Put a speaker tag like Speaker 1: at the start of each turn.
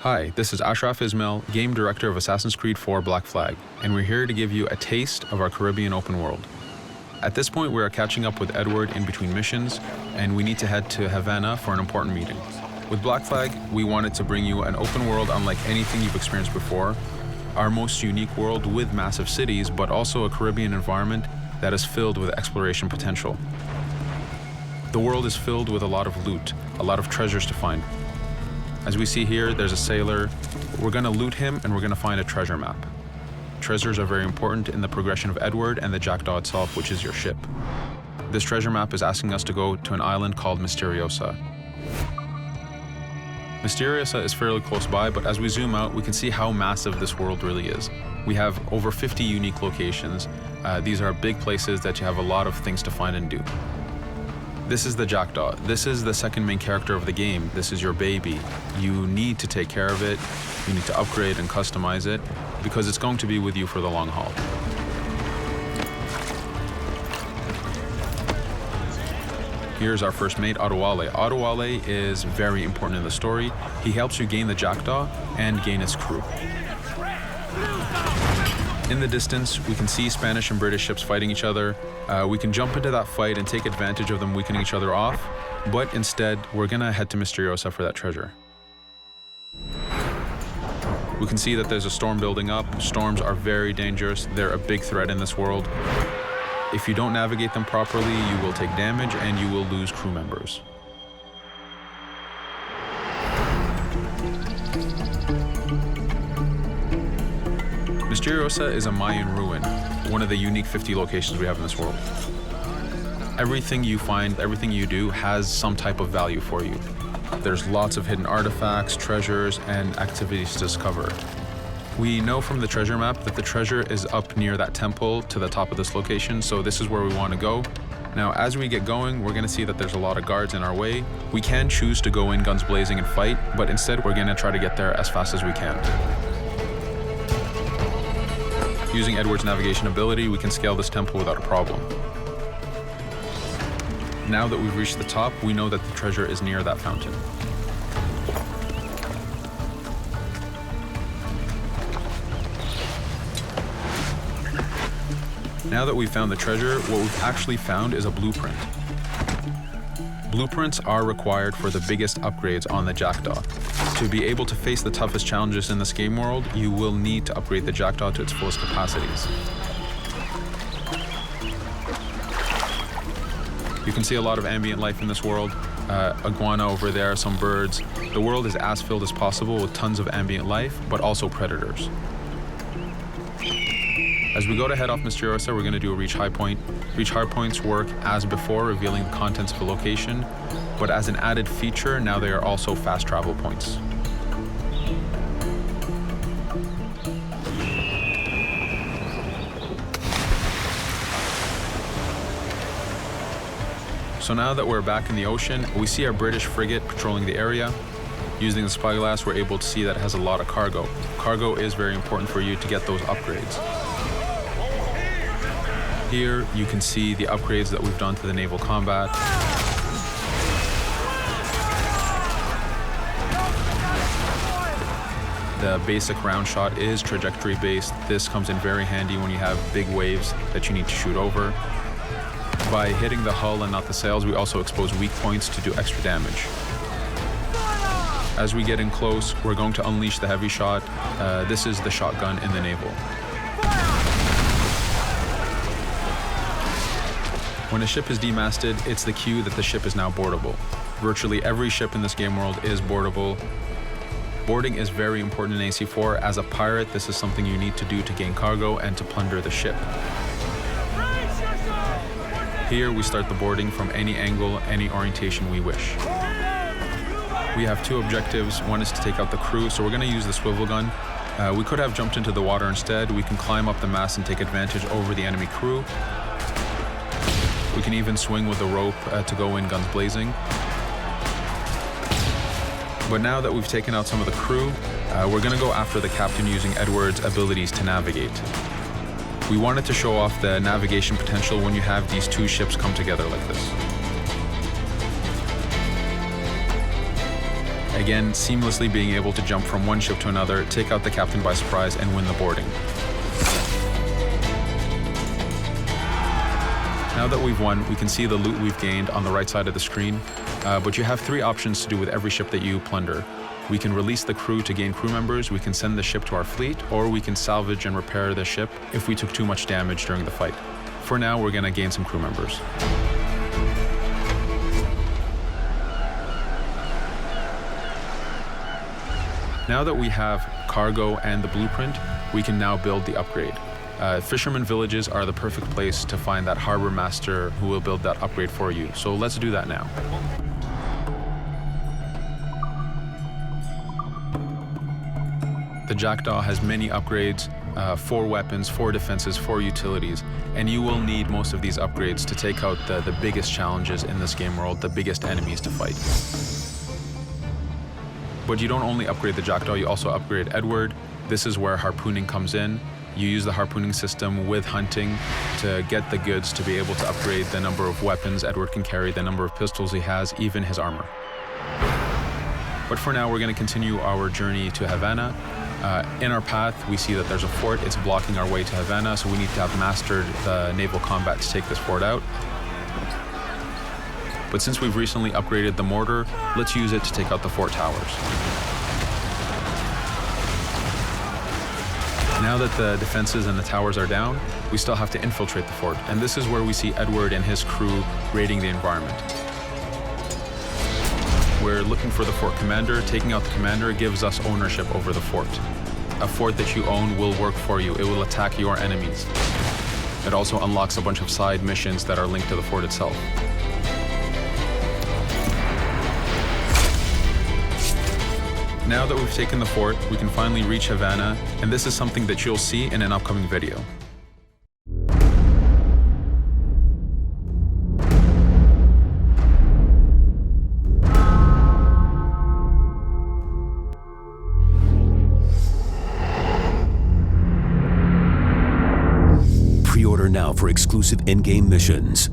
Speaker 1: Hi, this is Ashraf Ismail, Game Director of Assassin's Creed 4 Black Flag, and we're here to give you a taste of our Caribbean open world. At this point, we are catching up with Edward in between missions, and we need to head to Havana for an important meeting. With Black Flag, we wanted to bring you an open world unlike anything you've experienced before, our most unique world with massive cities, but also a Caribbean environment that is filled with exploration potential. The world is filled with a lot of loot, a lot of treasures to find. As we see here, there's a sailor. We're going to loot him and we're going to find a treasure map. Treasures are very important in the progression of Edward and the Jackdaw itself, which is your ship. This treasure map is asking us to go to an island called Misteriosa. Misteriosa is fairly close by, but as we zoom out, we can see how massive this world really is. We have over 50 unique locations. These are big places that you have a lot of things to find and do. This is the Jackdaw. This is the second main character of the game. This is your baby. You need to take care of it. You need to upgrade and customize it because it's going to be with you for the long haul. Here's our first mate, Adewale. Adewale is very important in the story. He helps you gain the Jackdaw and gain its crew. In the distance, we can see Spanish and British ships fighting each other. We can jump into that fight and take advantage of them weakening each other off, but instead, we're gonna head to Misteriosa for that treasure. We can see that there's a storm building up. Storms are very dangerous. They're a big threat in this world. If you don't navigate them properly, you will take damage and you will lose crew members. Misteriosa is a Mayan ruin, one of the unique 50 locations we have in this world. Everything you find, everything you do has some type of value for you. There's lots of hidden artifacts, treasures, and activities to discover. We know from the treasure map that the treasure is up near that temple to the top of this location, so this is where we want to go. Now, as we get going, we're going to see that there's a lot of guards in our way. We can choose to go in guns blazing and fight, but instead we're going to try to get there as fast as we can. Using Edward's navigation ability, we can scale this temple without a problem. Now that we've reached the top, we know that the treasure is near that fountain. Now that we've found the treasure, what we've actually found is a blueprint. Blueprints are required for the biggest upgrades on the Jackdaw. To be able to face the toughest challenges in this game world, you will need to upgrade the Jackdaw to its fullest capacities. You can see a lot of ambient life in this world. Iguana over there, some birds. The world is as filled as possible with tons of ambient life, but also predators. As we go to head off Misteriosa, we're going to do a reach high point. Reach high points work as before, revealing the contents of a location, but as an added feature, now they are also fast travel points. So now that we're back in the ocean, we see a British frigate patrolling the area. Using the spyglass, we're able to see that it has a lot of cargo. Cargo is very important for you to get those upgrades. Here, you can see the upgrades that we've done to the naval combat. The basic round shot is trajectory based. This comes in very handy when you have big waves that you need to shoot over. By hitting the hull and not the sails, we also expose weak points to do extra damage. As we get in close, we're going to unleash the heavy shot. This is the shotgun in the naval. When a ship is demasted, it's the cue that the ship is now boardable. Virtually every ship in this game world is boardable. Boarding is very important in AC4. As a pirate, this is something you need to do to gain cargo and to plunder the ship. Here, we start the boarding from any angle, any orientation we wish. We have two objectives. One is to take out the crew, so we're going to use the swivel gun. We could have jumped into the water instead. We can climb up the mast and take advantage over the enemy crew. We can even swing with the rope to go in guns blazing. But now that we've taken out some of the crew, we're going to go after the captain using Edward's abilities to navigate. We wanted to show off the navigation potential when you have these two ships come together like this. Again, seamlessly being able to jump from one ship to another, take out the captain by surprise, and win the boarding. Now that we've won, we can see the loot we've gained on the right side of the screen, but you have 3 options to do with every ship that you plunder. We can release the crew to gain crew members, we can send the ship to our fleet, or we can salvage and repair the ship if we took too much damage during the fight. For now, we're going to gain some crew members. Now that we have cargo and the blueprint, we can now build the upgrade. Fisherman villages are the perfect place to find that harbor master who will build that upgrade for you. So let's do that now. The Jackdaw has many upgrades, 4 weapons, 4 defenses, 4 utilities, and you will need most of these upgrades to take out the biggest challenges in this game world, the biggest enemies to fight. But you don't only upgrade the Jackdaw, you also upgrade Edward. This is where harpooning comes in. You use the harpooning system with hunting to get the goods to be able to upgrade the number of weapons Edward can carry, the number of pistols he has, even his armor. But for now, we're going to continue our journey to Havana. In our path, we see that there's a fort. It's blocking our way to Havana, so we need to have mastered the naval combat to take this fort out. But since we've recently upgraded the mortar, let's use it to take out the fort towers. Now that the defenses and the towers are down, we still have to infiltrate the fort, and this is where we see Edward and his crew raiding the environment. We're looking for the fort commander. Taking out the commander gives us ownership over the fort. A fort that you own will work for you. It will attack your enemies. It also unlocks a bunch of side missions that are linked to the fort itself. Now that we've taken the fort, we can finally reach Havana, and this is something that you'll see in an upcoming video.
Speaker 2: Pre-order now for exclusive in-game missions.